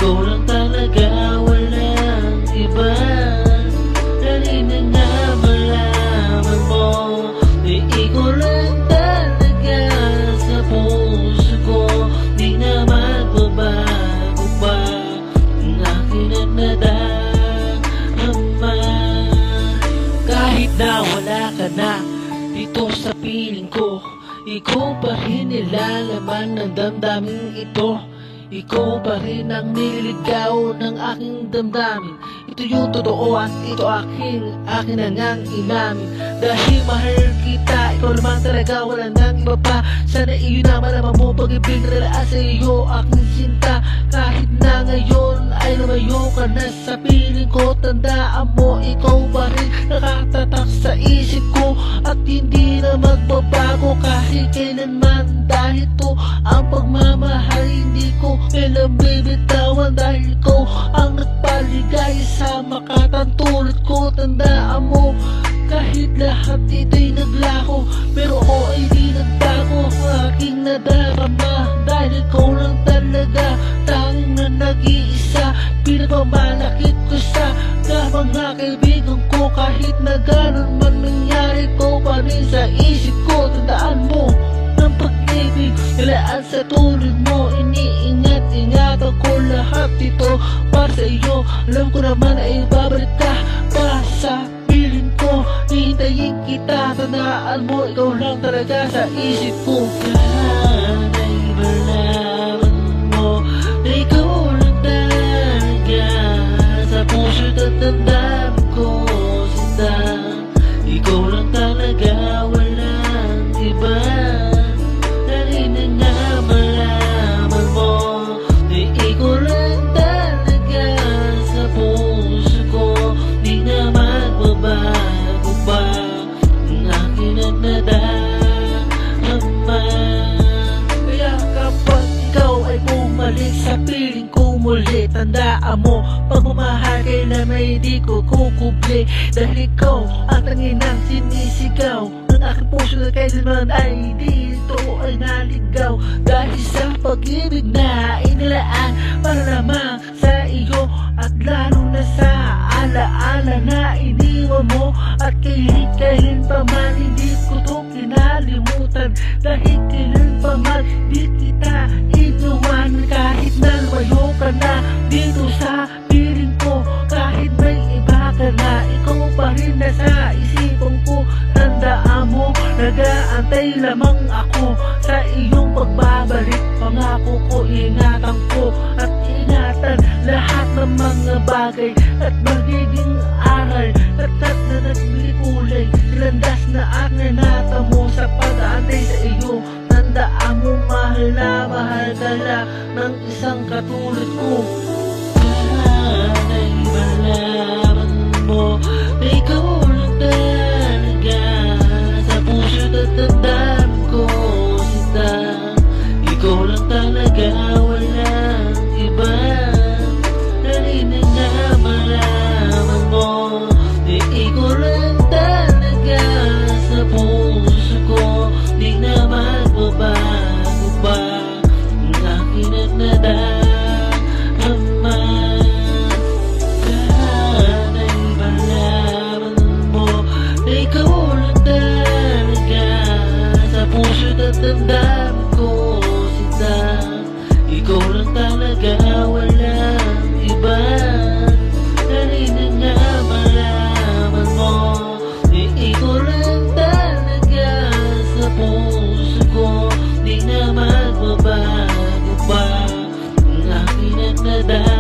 Ikaw lang talaga, walang iba. Dali na nga malaman mo na ikaw lang talaga sa puso ko. Di na magbabago pa ang akin at nadarama. Kahit na wala ka na dito sa piling ko, ikaw pa rin nilalaman ng damdamin ito. Ikaw pa rin ang nililigaw ng aking damdamin. Ito yung totoo at ito akin na ngang inamin. Dahil mahal kita, ikaw naman talaga, wala nang iba pa. Sana iyo na malaman mo, pag-ibig nalaan sa iyo aking sinta. Kahit na ngayon ay lumayo ka na sa piling ko, tandaan mo, ikaw pa rin nakatatak sa isip ko. At hindi na magbabago kahit kailanman. Dahil to ang pagmamahal, hindi ko kailan bibitawan. Dahil ikaw ang nagpaligaya sa makatang tulad ko. Tandaan mo, kahit lahat ito'y naglako, pero ako ay di nagbago. Aking nadarama, dahil ikaw lang talaga, tanging na nag-iisa. Pinagmamalakit ko sa mga kaibigan ko. Kahit na ganun man nangyari, ko pa rin sa isip ko. Tandaan mo, ng pag-ibig nilaan sa tulad mo. Iniingat-ingatan ko lahat ito para sa iyo. Alam ko naman ay babalik ka pa sa piling ko. Hihintayin kita, tandaan mo, ikaw lang talaga sa isip ko. Sana'y malaman mo na ikaw lang talaga sa puso at tandaan ko, sinta. Ikaw lang talaga, walang iba. Sa piling ko muli, tandaan mo, pagmamahal kailan may di ko kukubli. Dahil ikaw ang tanging ng sinisigaw ng aking puso na kailanman ay dito ay naligaw. Dahil sa pag-ibig na inilaan para naman sa iyo, at lalo na sa alaala na iniwan mo. At kailan pa man hindi ko to kinalimutan. Dahil kailan pa man di kita inuwan. Kahit na lumayo ka na dito sa piling ko, kahit may iba ka na, ikaw pa rin nasa isipan ko. Tandaan mo, nag-aantay lamang ako sa iyong pagbabalik. Pangako ko, ingatan ko at ingatan lahat ng mga bagay at magiging aral. Tatat na naglikulay, landas na aking natamo sa pag-aantay sa iyo. Tandaan mo, mahal na mahal ka lang ng isang katulad ko. Sana'y malaman mo na ikaw lang talaga sa puso at tandaan ko, sinta. Ikaw lang talaga, walang iba. Dali na nga malaman mo na ikaw lang talaga sa puso ko. Di na magbabago pa ang akin at nadarama. Sana'y malaman mo na ikaw lang talaga sa puso at tandaan ko, sinta. Ikaw lang talaga, walang iba. Dali na nga malaman mo na ikaw lang talaga sa puso ko. Di na magbabago pa ang akin at nadarama.